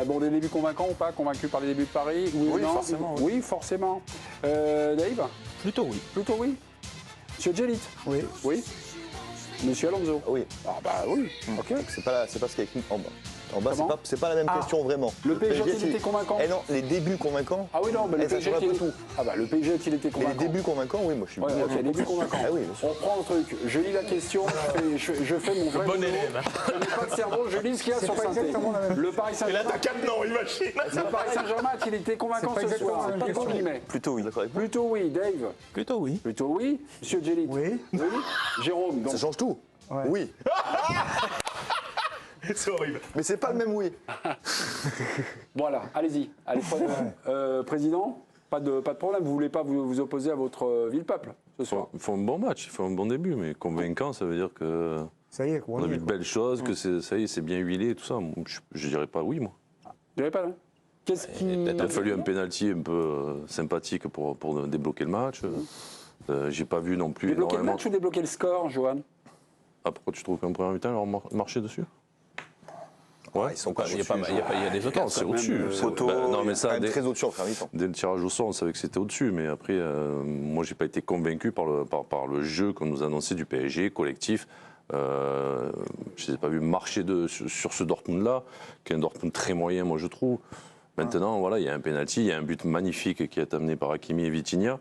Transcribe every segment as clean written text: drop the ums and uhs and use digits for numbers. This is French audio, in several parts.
Bon, des débuts convaincants ou pas? Convaincus par les débuts de Paris? Oui, non forcément. Oui, forcément. Dave? Plutôt oui. Plutôt oui. Monsieur Djelit? Oui. Oui. Monsieur Alonso? Oui. Ah bah oui, ok. C'est pas ce qui est écrit en bas. En bas, Comment c'est pas la même question vraiment. Le PSG a-t-il il été convaincant? Eh non, les débuts convaincants. Ah oui, non, mais le ça PSG change un peu a-il tout. Ah bah le PSG a-t-il été Mais convaincant? les débuts convaincants, oui, moi je suis. Ouais, ok, début convaincant. Ah oui, bien sûr. On prend le truc, je lis la question, je fais mon vrai bon boulot. élève. Je n'ai pas de cerveau, je lis ce qu'il y a sur pas Saint-Étienne. exactement la même. Le Paris Et là, Saint-Germain, t'as 4 noms, imagine. le Paris Saint-Germain a-t-il été convaincant C'est pas ce exactement soir? la même Pas de question. guillemets. Plutôt oui. D'accord avec vous. Plutôt oui, Dave. Plutôt oui. Plutôt oui. Monsieur Djelit. Oui. Oui. Jérôme, donc. Ça change tout. Ouais. Oui. C'est horrible. Mais c'est pas le même oui. Voilà, allez-y. Allez, président, pas de problème, vous voulez pas vous opposer à votre ville-peuple ce soir? Ils font un bon match, ils font un bon début, mais convaincant, ça veut dire que Ça y est, on a vu de belles choses, que ça y est, c'est bien huilé et tout ça. Je dirais pas oui, moi. Vous n'avez pas, non? Qu'est-ce qui. Il a fallu un pénalty un peu sympathique pour débloquer le match. J'ai pas vu non plus Débloquer le énormément. match ou débloquer le score, Johan? Ah, pourquoi tu trouves qu'en première mi-temps, ils ont marché dessus? Ouais, ils sont pas. Il y a des autres. Non, c'est au-dessus. Photo, Non, mais ça, très au-dessus en première mi-temps. dès le tirage au sort, on savait que c'était au-dessus. Mais après, moi, j'ai pas été convaincu par le jeu qu'on nous annonçait du PSG, collectif. Je ne les ai pas vus marcher sur ce Dortmund-là, qui est un Dortmund très moyen, moi, je trouve. Maintenant, voilà, il y a un penalty, il y a un but magnifique qui est amené par Hakimi et Vitinha.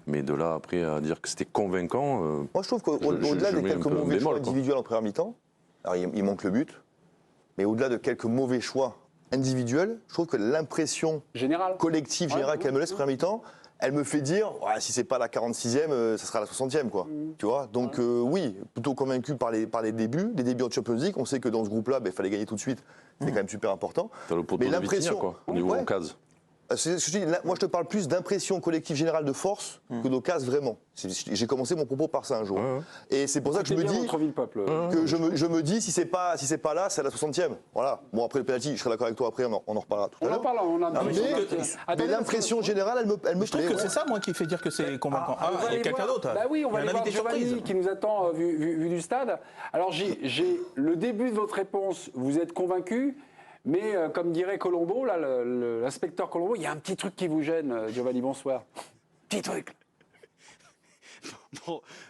Mais de là, après, à dire que c'était convaincant. Moi, je trouve qu'au-delà je des mets un quelques peu un mauvais choix bémol, quoi. individuels en première mi-temps, alors il manque le but, mais au-delà de quelques mauvais choix individuels, je trouve que l'impression Général. collective, générale Ouais, qu'elle me laisse première mi-temps, elle me fait dire, ouais, si c'est pas la 46e, ça sera la 60e, quoi. Tu vois. Donc oui, plutôt convaincu par les débuts en Champions League. On sait que dans ce groupe-là, il fallait gagner tout de suite. C'est quand même super important. T'as le poteau Mais de Vitinha, l'impression, quoi, au niveau Ouais. en case. C'est ce que je dis, là, moi, je te parle plus d'impression collective générale de force que d'occasion vraiment. J'ai commencé mon propos par ça un jour. Ouais. Et c'est pour ça que je me Écoutez bien dis votre ville-peuple. que je me dis si c'est pas là, c'est à la 60e. Voilà. Bon, après le penalty, je serai d'accord avec toi après, on en reparlera tout à On en l'heure. parle, on a mais Attendez, l'impression générale, elle me Je trouve plaît. que c'est ça, moi, qui fait dire que c'est convaincant. on va il y a aller quelqu'un voir- d'autre. Bah oui, on va Il y aller a un voir invité Giovanni surprise. qui nous attend vu du stade. Alors j'ai le début de votre réponse, vous êtes convaincu, mais comme dirait Colombo, là, l'inspecteur Colombo, il y a un petit truc qui vous gêne, Giovanni, bonsoir. Petit truc.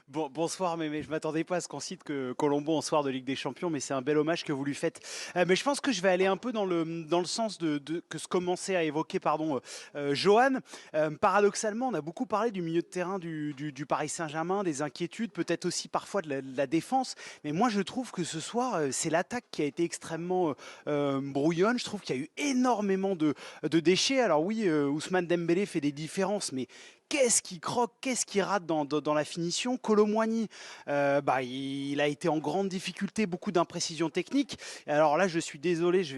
Bonsoir, mais je ne m'attendais pas à ce qu'on cite que Colombo en soir de Ligue des Champions, mais c'est un bel hommage que vous lui faites. Mais je pense que je vais aller un peu dans le sens que ce commençait à évoquer Johan. Paradoxalement, on a beaucoup parlé du milieu de terrain du Paris Saint-Germain, des inquiétudes, peut-être aussi parfois de la défense. Mais moi, je trouve que ce soir, c'est l'attaque qui a été extrêmement brouillonne. Je trouve qu'il y a eu énormément de déchets. Alors oui, Ousmane Dembélé fait des différences, mais qu'est-ce qui croque, qu'est-ce qui rate dans la finition? Kolo Muani, il a été en grande difficulté, beaucoup d'imprécisions techniques. Alors là, je suis désolé, je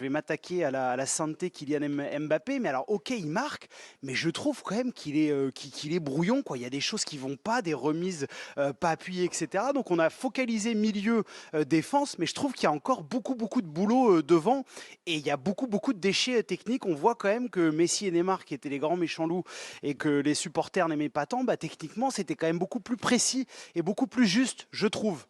vais m'attaquer à la sainteté Kylian Mbappé. Mais alors, ok, il marque, mais je trouve quand même qu'il est brouillon, quoi. Il y a des choses qui vont pas, des remises pas appuyées, etc. Donc on a focalisé milieu, défense, mais je trouve qu'il y a encore beaucoup de boulot devant. Et il y a beaucoup de déchets techniques. On voit quand même que Messi et Neymar, qui étaient les grands méchants loups, et que les supporters n'aimaient pas tant, techniquement, c'était quand même beaucoup plus précis et beaucoup plus juste, je trouve.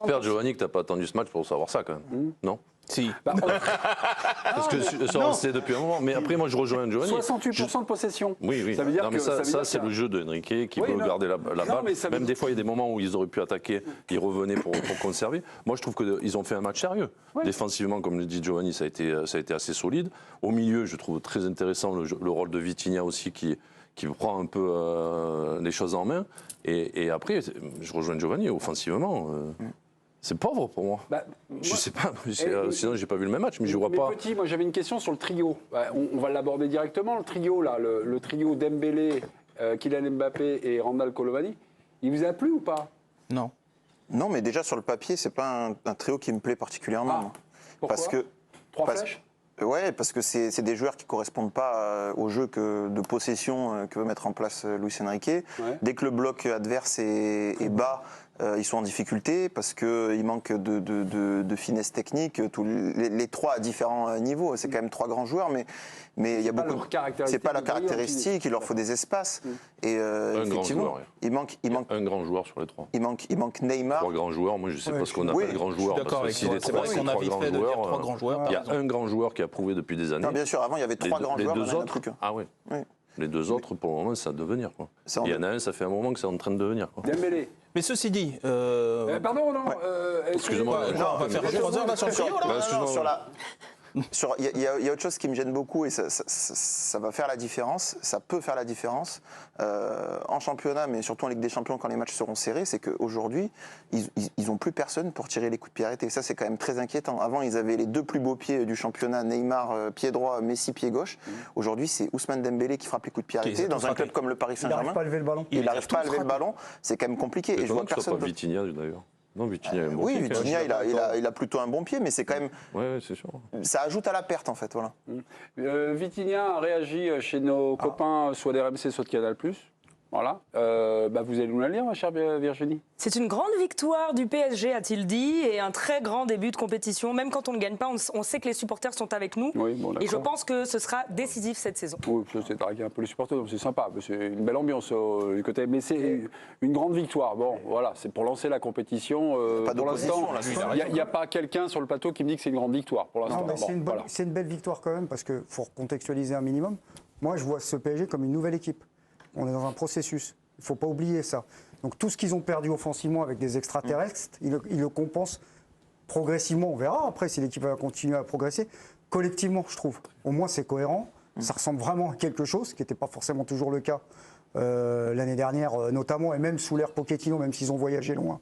J'espère, Giovanni, que t'as pas attendu ce match pour savoir ça, quand même. Non? Si. Parce que ça, on le sait depuis un moment. Mais après, moi, je rejoins Giovanni. 68% de possession. Oui. Ça veut dire non, mais que ça, c'est qu'il y a- le jeu de Enrique qui Oui, veut non. garder la balle. mais ça veut Même dire- des fois, il y a des moments où ils auraient pu attaquer, ils revenaient pour conserver. Moi, je trouve qu'ils ont fait un match sérieux. Ouais. Défensivement, comme le dit Giovanni, ça a été assez solide. Au milieu, je trouve très intéressant le rôle de Vitinha aussi qui prend un peu les choses en main. Et après, je rejoins Giovanni, offensivement. C'est pauvre pour moi. Je sais pas, sinon j'ai pas vu le même match, mais je vois pas. Petit, moi j'avais une question sur le trio. On va l'aborder directement. Le trio là, le trio Dembélé, Kylian Mbappé et Randal Kolo Muani, il vous a plu ou pas? Non. Non, mais déjà sur le papier, c'est pas un trio qui me plaît particulièrement. Pourquoi? Parce que Trois flèches? Ouais, parce que c'est des joueurs qui correspondent pas au jeu de possession que veut mettre en place Luis Enrique. Ouais. Dès que le bloc adverse est bas, ils sont en difficulté parce qu'il manque de finesse technique. Les trois à différents niveaux. C'est quand même 3 grands joueurs, mais il y a beaucoup. C'est pas la caractéristique. Il leur faut des espaces. Et effectivement, il manque un grand joueur sur les 3. Il manque Neymar. 3 grands joueurs. Moi, je sais pas ce qu'on appelle grand joueur. D'accord avec toi. C'est vrai qu'on a vite fait de dire 3 grands joueurs. Il y a un grand joueur qui a prouvé depuis des années. Non, bien sûr. Avant, il y avait 3 grands joueurs. Les 2 autres. Ah oui. Les 2 autres, pour le moment, c'est à devenir. Il y en a un, ça fait un moment que c'est en train de devenir. Dembélé. Mais ceci dit. Pardon, non. Excusez-moi. On va faire 3 heures là sur le trio, là. Il y a autre chose qui me gêne beaucoup et ça va faire la différence, ça peut faire la différence en championnat, mais surtout en Ligue des Champions quand les matchs seront serrés, c'est qu'aujourd'hui, ils n'ont plus personne pour tirer les coups de pied arrêtés. Ça, c'est quand même très inquiétant. Avant, ils avaient les 2 plus beaux pieds du championnat, Neymar, pied droit, Messi, pied gauche. Aujourd'hui, c'est Ousmane Dembélé qui frappe les coups de pied arrêtés dans un club comme le Paris Saint-Germain. Il n'arrive pas à lever le ballon. Il n'arrive pas à lever le ballon, c'est quand même compliqué. Et je vois personne. Pas Vitinha, d'ailleurs. Non, Vitinha a un bon oui, pied. Vitinha, il a plutôt un bon pied, mais c'est quand même. Oui, c'est sûr. Ça ajoute à la perte, en fait. Voilà. Vitinha a réagi chez nos copains, soit d'RMC, soit de Canal+. Voilà. Vous allez nous la lire, ma chère Virginie. C'est une grande victoire du PSG, a-t-il dit, et un très grand début de compétition. Même quand on ne gagne pas, on sait que les supporters sont avec nous. Oui, bon, et je pense que ce sera décisif cette saison. Oui, c'est draguer un peu les supporters, donc c'est sympa. C'est une belle ambiance du côté. Mais c'est une grande victoire. Bon, voilà, c'est pour lancer la compétition. Pour l'instant, il n'y a pas quelqu'un sur le plateau qui me dit que c'est une grande victoire. Pour l'instant, c'est une belle victoire quand même, parce qu'il faut recontextualiser un minimum. Moi, je vois ce PSG comme une nouvelle équipe. On est dans un processus. Il ne faut pas oublier ça. Donc tout ce qu'ils ont perdu offensivement avec des extraterrestres, ils le compensent progressivement. On verra après si l'équipe va continuer à progresser. Collectivement, je trouve. Au moins, c'est cohérent. Ça ressemble vraiment à quelque chose, ce qui n'était pas forcément toujours le cas l'année dernière, notamment, et même sous l'ère Pochettino, même s'ils ont voyagé loin,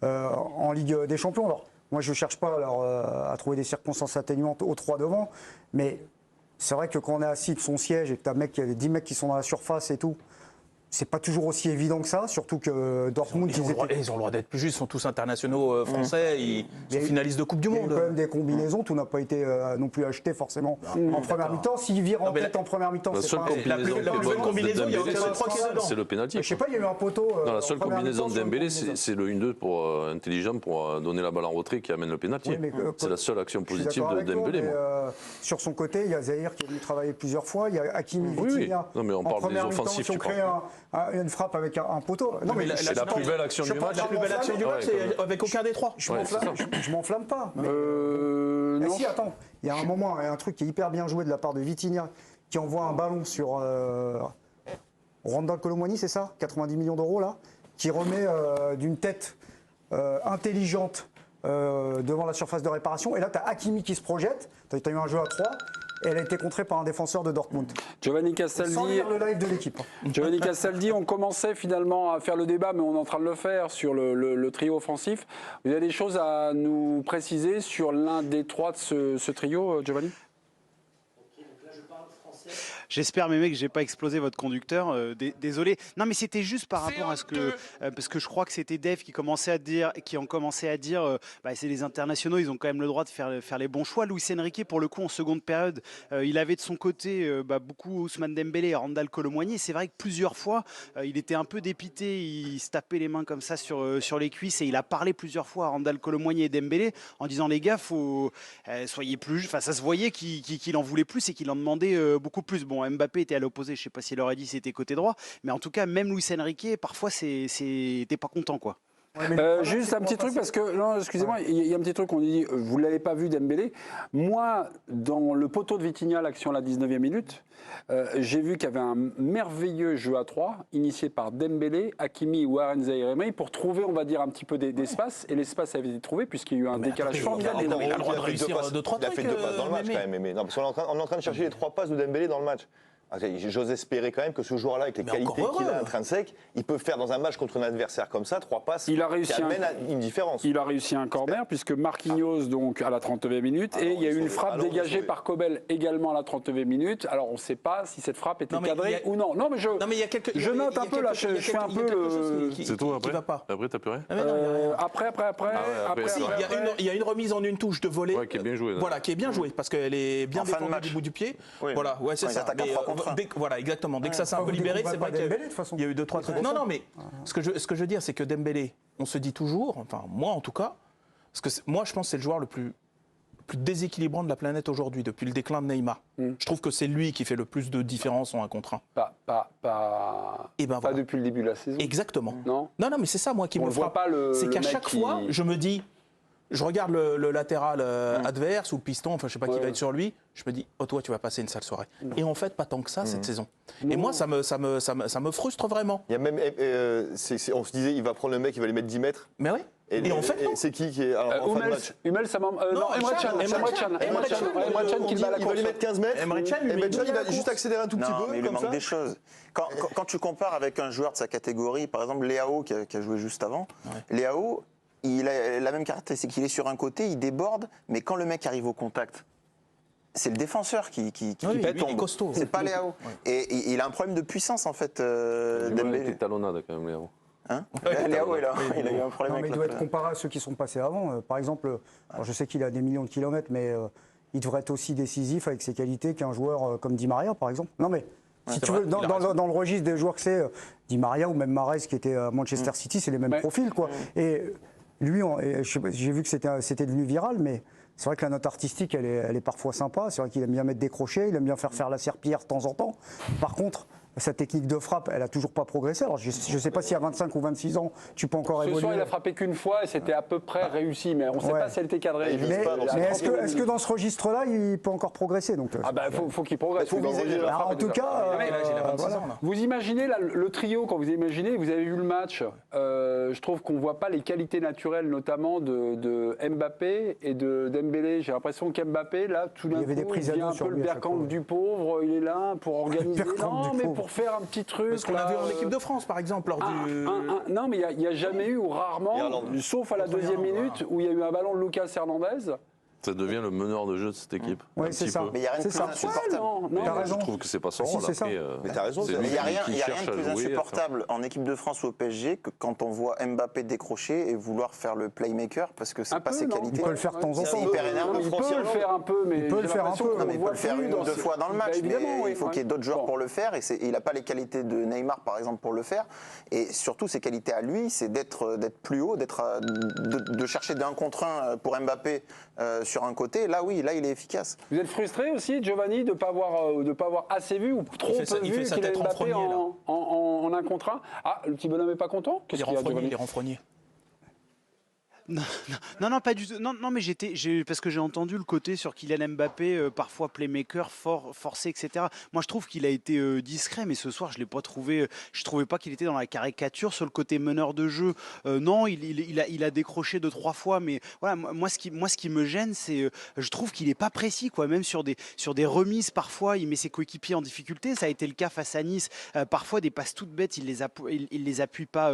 en Ligue des Champions. Alors, moi, je ne cherche pas à trouver des circonstances atténuantes aux 3 devant, mais c'est vrai que quand on est assis de son siège et que tu as 10 mecs qui sont dans la surface et tout, c'est pas toujours aussi évident que ça, surtout que Dortmund... Ils ont le droit d'être plus justes, ils sont tous internationaux français, ils sont finalistes de Coupe du Monde. Il y a eu quand même des combinaisons, tout n'a pas été non plus acheté forcément en première mi-temps. S'ils virent en tête en première mi-temps, c'est pas... La plus belle combinaison, il y a aucun croix qui est dedans. C'est le pénalty. Je sais pas, il y a eu un poteau... La seule combinaison de Dembélé, c'est le 1-2 intelligent pour donner la balle en retrait qui amène le pénalty. C'est la seule action positive de Dembélé. Sur son côté, il y a Zahir qui est venu travailler plusieurs fois, il y a Hakimi, Vitinha. Non, mais on parle des offensifs, tu crées une frappe avec un poteau. Non, mais c'est la plus belle action du match. La plus belle action du match, c'est avec aucun des 3. Je m'enflamme pas. Si, attends, il y a un moment, un truc qui est hyper bien joué de la part de Vitinha, qui envoie un ballon sur Randal Colomwani, c'est ça, 90 millions d'euros là, qui remet d'une tête intelligente devant la surface de réparation. Et là, tu as Hakimi qui se projette. Tu as eu un jeu à 3. Et elle a été contrée par un défenseur de Dortmund. Giovanni Castaldi. Sans lire le live de l'équipe. Giovanni Castaldi, on commençait finalement à faire le débat, mais on est en train de le faire sur le trio offensif. Vous avez des choses à nous préciser sur l'un des 3 de ce trio, Giovanni ? J'espère, mes mecs, que j'ai pas explosé votre conducteur. Désolé. Non, mais c'était juste par rapport à ce que, parce que je crois que c'était Dave qui ont commencé à dire, c'est les internationaux, ils ont quand même le droit de faire les bons choix. Luis Enrique, pour le coup, en seconde période, il avait de son côté beaucoup Ousmane Dembélé et Randal Colomwani. C'est vrai que plusieurs fois, il était un peu dépité, il se tapait les mains comme ça sur les cuisses et il a parlé plusieurs fois à Randal Colomwani et Dembélé en disant les gars, soyez plus. Enfin, ça se voyait qu'il en voulait plus et qu'il en demandait beaucoup plus. Bon, Mbappé était à l'opposé, je ne sais pas s'il aurait dit c'était côté droit, mais en tout cas, même Luis Enrique, parfois, t'es pas content, quoi. Juste un petit truc, parce que, non, excusez-moi, il y a un petit truc, on dit, vous ne l'avez pas vu Dembélé. Moi, dans le poteau de Vitinha, l'action à la 19e minute, j'ai vu qu'il y avait un merveilleux jeu à 3, initié par Dembélé, Hakimi ou Warren Zaïre-Emery, pour trouver, on va dire, un petit peu d'espace, et l'espace avait été trouvé, puisqu'il y a eu un décalage formidable. Il a le droit de réussir 2-3 trucs. Il a fait 2 passes dans le match, quand même. Mais non, parce qu'on est en train de chercher les 3 passes de Dembélé dans le match. J'ose espérer quand même que ce joueur-là, avec les qualités qu'il a intrinsèques, il peut faire dans un match contre un adversaire comme ça 3 passes qui amènent à une différence. Il a réussi un corner, puisque Marquinhos, donc, à la 39e minute, et il y a eu une frappe dégagée par Kobel également à la 39e minute. Alors, on ne sait pas si cette frappe était cadrée ou non. Non, mais je note un peu, là, je fais un peu le... C'est tout, après après, t'as plus rien Après. Il y a une remise en une touche de volée. Qui est bien jouée. Voilà, qui est bien jouée, parce qu'elle est bien défendue du bout du pied. Voilà, ouais, c'est ça. Voilà, exactement. Dès que ça s'est un peu libéré, c'est vrai qu'il y a eu 2-3 trucs. Non, mais ce que je veux dire, c'est que Dembélé, on se dit toujours, enfin moi en tout cas, parce que moi je pense que c'est le joueur le plus déséquilibrant de la planète aujourd'hui, depuis le déclin de Neymar. Je trouve que c'est lui qui fait le plus de différence en 1 contre 1. Pas depuis le début de la saison. Exactement. Non, mais c'est ça moi qui on me le voit frappe. pas C'est qu'à chaque fois, je me dis, je regarde le latéral adverse ou le piston, enfin je sais pas qui va être sur lui, je me dis, oh toi tu vas passer une sale soirée. Et en fait pas tant que ça cette saison. Et moi ça me frustre vraiment. Il y a même, on se disait, il va prendre le mec, il va lui mettre 10 mètres. Mais oui. Et en fait, c'est qui est en fin de match? Hummels, ça m'a. Non, Emre Can qui le bat à la Il va lui mettre 15 mètres. Emre Can, il va juste accélérer un tout petit peu. Mais il lui manque des choses. Quand tu compares avec un joueur de sa catégorie, par exemple Léao qui a joué juste avant, Léao, il a la même caractéristique, c'est qu'il est sur un côté, il déborde, mais quand le mec arrive au contact, c'est le défenseur qui tombe. C'est pas Léao. Et il a un problème de puissance en fait. Il était talonnade quand même, Léao. Léao, il a eu un problème avec il doit être comparé à ceux qui sont passés avant. Par exemple, je sais qu'il a des millions de kilomètres, mais il devrait être aussi décisif avec ses qualités qu'un joueur comme Di Maria, par exemple. Non, mais si tu veux, dans le registre des joueurs que c'est, Di Maria ou même Mahrez qui était à Manchester City, c'est les mêmes profils, quoi. Et lui, j'ai vu que c'était devenu viral, mais c'est vrai que la note artistique, elle est parfois sympa. C'est vrai qu'il aime bien mettre des crochets, il aime bien faire la serpillière de temps en temps. Par contre, sa technique de frappe, elle a toujours pas progressé. Alors je ne sais pas si à 25 ou 26 ans, tu peux encore évoluer. Ce soir, il a frappé qu'une fois et c'était à peu près réussi, mais on ne sait pas si elle était cadrée. Mais est-ce que dans ce registre-là, il peut encore progresser donc, faut qu'il progresse. Faut viser. En tout cas, vous imaginez le trio, quand vous imaginez, vous avez vu le match, je trouve qu'on ne voit pas les qualités naturelles, notamment de Mbappé et de Dembélé. J'ai l'impression qu'Mbappé, là, tout d'un coup, il vient un peu le Bergkamp du pauvre, il est là pour organiser. Pour faire un petit truc. Parce qu'on a vu en équipe de France, par exemple, lors du... Non, mais il n'y a jamais eu, ou rarement, sauf à la deuxième minute, où il y a eu un ballon de Lucas Hernandez. Ça devient le meneur de jeu de cette équipe. Oui, c'est ça. Mais il n'y a rien de plus insupportable. Je trouve que c'est pas son rôle. Mais t'as raison. Il n'y a rien de plus insupportable en équipe de France ou au PSG que quand on voit Mbappé décrocher et vouloir faire le playmaker parce que c'est pas ses qualités. Il peut le faire de temps en temps. C'est hyper énervant. Il peut le faire un peu, mais il peut le faire un peu. Il peut le faire une ou deux fois dans le match, mais il faut qu'il y ait d'autres joueurs pour le faire. Et il n'a pas les qualités de Neymar, par exemple, pour le faire. Et surtout, ses qualités à lui, c'est d'être plus haut, de chercher d'un contre un pour Mbappé sur un côté. Là, oui, là, il est efficace. Vous êtes frustré aussi, Giovanni, de ne pas avoir assez vu ou trop peu vu qu'il a Mbappé en 1 contre 1 ? Ah, le petit bonhomme n'est pas content ? Il est renfrogné. Non, pas du tout. Non, mais parce que j'ai entendu le côté sur Kylian Mbappé, parfois playmaker, forcé, etc. Moi, je trouve qu'il a été discret, mais ce soir, je l'ai pas trouvé. Je trouvais pas qu'il était dans la caricature sur le côté meneur de jeu. Non, il a décroché 2-3 fois, mais voilà, moi, ce qui me gêne, c'est, je trouve qu'il est pas précis, quoi. Même sur des remises, parfois, il met ses coéquipiers en difficulté. Ça a été le cas face à Nice. Parfois, des passes toutes bêtes, il les appuie pas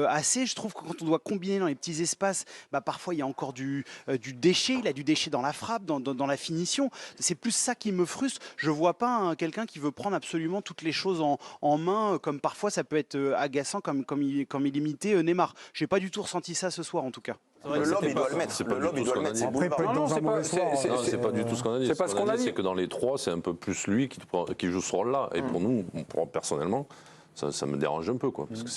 assez. Je trouve que quand on doit combiner dans les petits espaces, parfois il y a encore du déchet, il a du déchet dans la frappe, dans la finition. C'est plus ça qui me frustre. Je vois pas quelqu'un qui veut prendre absolument toutes les choses en main, comme parfois ça peut être agaçant, comme il imitait Neymar. J'ai pas du tout ressenti ça ce soir en tout cas. Le lob, il doit le mettre. C'est pas du tout ce qu'on a dit. C'est pas du tout ce qu'on a dit. Ce qu'on a dit, c'est que dans les trois, c'est un peu plus lui qui joue ce rôle-là. Et pour nous, personnellement, ça me dérange un peu, quoi, parce que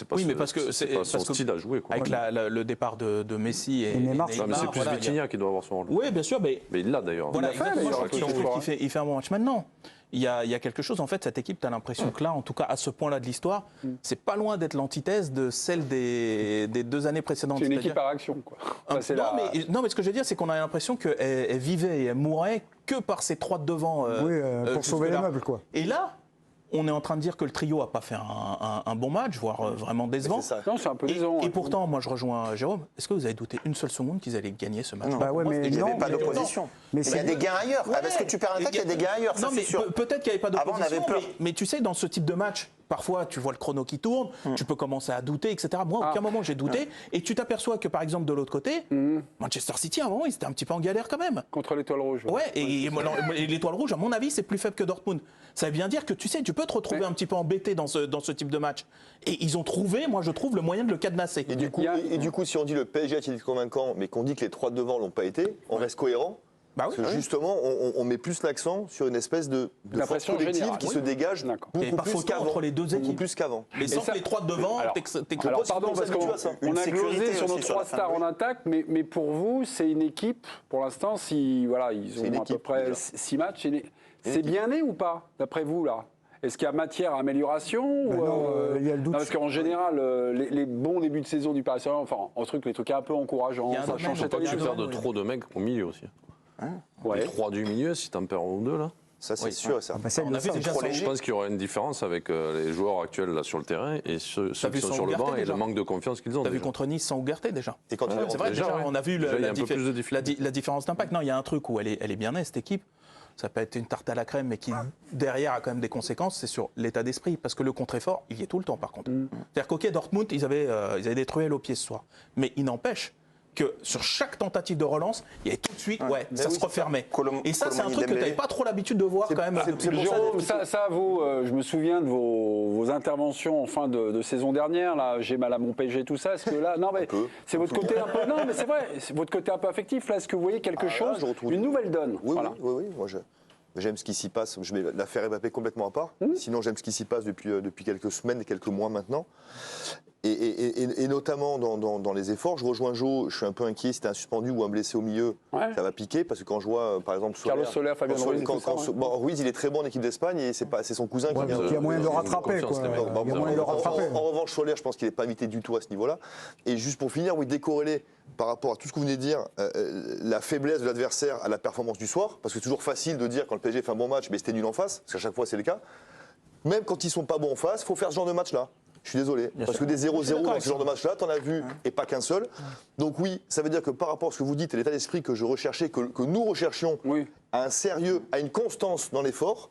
c'est pas son style à jouer, quoi. Avec le départ de Messi et Neymar, mais c'est plus Vitinha qui doit avoir son rôle. Oui, bien sûr, mais il l'a d'ailleurs. Voilà, il fait un bon match. Maintenant, il y a quelque chose, en fait, cette équipe, tu as l'impression que là, en tout cas à ce point-là de l'histoire, c'est pas loin d'être l'antithèse de celle des 2 années précédentes. C'est une équipe par action, quoi. Non, mais ce que je veux dire, c'est qu'on a l'impression qu'elle vivait et elle mourait que par ces 3 de devant. Pour sauver les meubles, quoi. Et là, on est en train de dire que le trio n'a pas fait un bon match, voire vraiment décevant. Non, c'est un peu décevant. Et pourtant, moi je rejoins Jérôme, est-ce que vous avez douté une seule seconde qu'ils allaient gagner ce match? Mais il n'y avait pas d'opposition. Mais il y a des gains ailleurs. Parce que tu perds un tête, il y a des gains ailleurs, ça c'est sûr. Peut-être qu'il n'y avait pas d'opposition, mais tu sais, dans ce type de match, parfois tu vois le chrono qui tourne, tu peux commencer à douter, etc. Moi, à aucun moment j'ai douté. Et tu t'aperçois que par exemple de l'autre côté, Manchester City, à un moment, ils étaient un petit peu en galère quand même. Contre l'Étoile Rouge. Ouais, et l'Étoile Rouge, à mon avis, c'est plus faible que Dortmund. Ça veut bien dire que tu sais, tu peux te retrouver un petit peu embêté dans ce type de match. Et ils ont trouvé, moi je trouve, le moyen de le cadenasser. Et du coup, si on dit le PSG a été convaincant, mais qu'on dit que les 3 de devant l'ont pas été, on reste cohérent. Bah oui, Parce que justement, on met plus l'accent sur une espèce de force pression collective générale, qui oui. se dégage D'accord. Il y avait beaucoup pas plus photo qu'avant. entre les deux Beaucoup équipes. plus qu'avant. Mais sans ça- que les trois de devant, Alors, t'es pardon, parce s'habitue à ça. qu'on Une a sécurité glosé sur nos aussi sur trois la fin, stars oui. en attaque, mais pour vous, c'est une équipe, pour l'instant, ils ont une à peu équipe, près déjà. 6 matchs. C'est bien né ou pas, d'après vous, là? Est-ce qu'il y a matière à amélioration ou, non, il y a le doute. non, parce qu'en général, les bons débuts de saison du Paris Saint-Germain, enfin, les trucs un peu encourageants, Il y a un ça domaine, change on cette peut année. pas Tu dire perds de trop de mecs au milieu aussi. Ouais. Les 3 du milieu, si t'en perds un ou 2 là. Ça, c'est Oui. sûr. Ça. Ah bah ça, ils On le a vu savent. déjà trop ça. léger. Je pense qu'il y aura une différence avec les joueurs actuels là sur le terrain et ceux T'as qui vu sont son sur le Ugarte, banc et déjà le manque de confiance qu'ils ont. T'as vu déjà. contre Nice sans Ugarte déjà. Et quand il est C'est vrai, rentré, déjà, ouais. on a vu Déjà, il y a un peu plus de difficulté. la différence d'impact. Non, il y a un truc où elle est bien née, cette équipe. Ça peut être une tarte à la crème, mais qui, derrière, a quand même des conséquences. C'est sur l'état d'esprit. Parce que le contre-effort, il y est tout le temps, par contre. C'est-à-dire qu'OK, Dortmund, ils avaient des truelles au pied ce soir. Mais il n'empêche que sur chaque tentative de relance, il y avait tout de suite, ça se refermait. Et ça, c'est un truc que tu n'avais pas trop l'habitude de voir, quand même. c'est pour ça, Jérôme, ça vous, je me souviens de vos interventions en fin de saison dernière. Là, j'ai mal à mon PSG, tout ça. Est-ce que là, non, mais peu. c'est votre côté un peu. Non, mais c'est vrai, c'est votre côté un peu affectif. Là, est-ce que vous voyez quelque chose, je retrouve- une nouvelle donne? Oui, Voilà. oui. Moi, j'aime ce qui s'y passe. Je mets l'affaire Mbappé complètement à part. Sinon, j'aime ce qui s'y passe depuis quelques semaines et quelques mois maintenant. Et notamment dans les efforts, je rejoins Jo, je suis un peu inquiet si t'es un suspendu ou un blessé au milieu, Ouais. ça va piquer parce que quand je vois par exemple Carlos Soler, Fabien Ruiz, tout ça, ouais. Ruiz il est très bon en équipe d'Espagne et c'est son cousin qui Ouais, vient mais il y a moyen de le ils ont rattraper. confiance, Quoi. les mecs. Il y a moyen de le rattraper. En revanche, Soler, je pense qu'il n'est pas invité du tout à ce niveau-là. Et juste pour finir, oui, décorréler par rapport à tout ce que vous venez de dire, la faiblesse de l'adversaire à la performance du soir, parce que c'est toujours facile de dire quand le PSG fait un bon match, mais c'était nul en face, parce qu'à chaque fois c'est le cas. Même quand ils sont pas bons en face, il faut faire ce genre de match-là. Je suis désolé. Parce que des 0-0 dans ce genre de match-là, t'en as vu et pas qu'un seul. Donc oui, ça veut dire que par rapport à ce que vous dites et l'état d'esprit que je recherchais, que nous recherchions, Oui. à un sérieux, à une constance dans l'effort,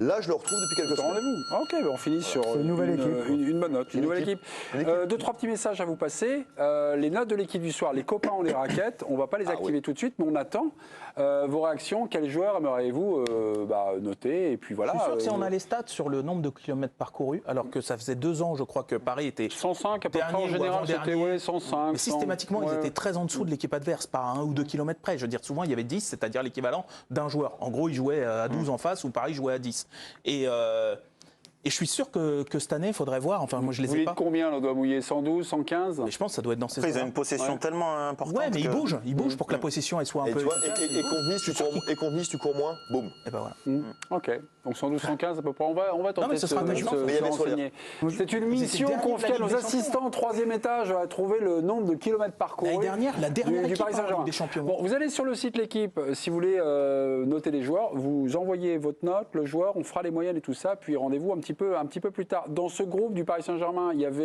là je le retrouve depuis quelques semaines. Rendez-vous. Ah, ok, ben on finit sur une nouvelle équipe. une bonne note, une nouvelle équipe. Deux, trois petits messages à vous passer. Les notes de l'équipe du soir, les copains ont les raquettes. On ne va pas les activer tout de suite, mais on attend vos réactions. Quels joueurs aimeriez-vous noter? Et puis voilà. Je suis sûr que si on a les stats sur le nombre de kilomètres parcourus, alors que ça faisait 2 ans, je crois, que Paris était 105 à peu près dernier en ou général, c'était avant-dernier. 105. Mais systématiquement, 100, ils ouais. étaient très en dessous de l'équipe adverse, par 1 ou 2 kilomètres près. Je veux dire, souvent, il y avait 10, c'est-à-dire l'équivalent d'un joueur. En gros, ils jouaient à 12 en face, ou Paris jouait à 10. Et je suis sûr que cette année, il faudrait voir. Enfin, moi, je les Vous ai dites pas. combien? On doit mouiller 112, 115? Mais je pense que ça doit être dans ces Après, ils ont eaux-là. une possession Ouais. tellement importante. Ouais, mais que- ils bougent pour que la possession elle soit un Et, peu. tu vois, efficace. et contre Nice, tu cours moins, boum. Et ben voilà. Ok, donc 112, 115 à peu près. On va tenter mais ce sera intéressant. Mais il y avait renseigner. C'est une mission derniers de la confiée à Ligue nos des assistants au 3e étage à trouver le nombre de kilomètres parcourus. L'année dernière, la dernière du équipe Paris en Ligue Saint-Germain. des Champions. Bon, vous allez sur le site L'Équipe, si vous voulez noter les joueurs, vous envoyez votre note, le joueur, on fera les moyennes et tout ça, puis rendez-vous un petit peu plus tard. Dans ce groupe du Paris Saint-Germain, il y avait